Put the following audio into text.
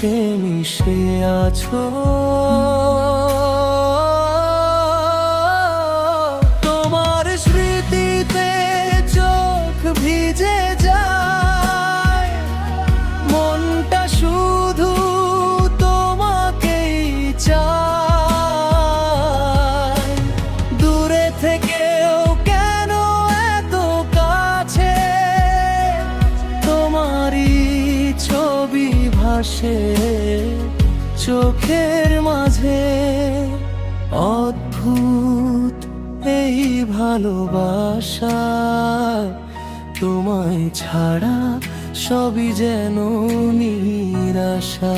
পাশে মিশে আছো। তোমার স্মৃতিতে চোখ ভিজে যায়, মনটা শুধু তোমাকেই চায়। দূরে থেকেও কেন এত কাছে, তোমারই ছবি ভাসে চোখের মাঝে। অদ্ভুত এই ভালোবাসা, তোমায় ছাড়া সবই যেন নিরাশা।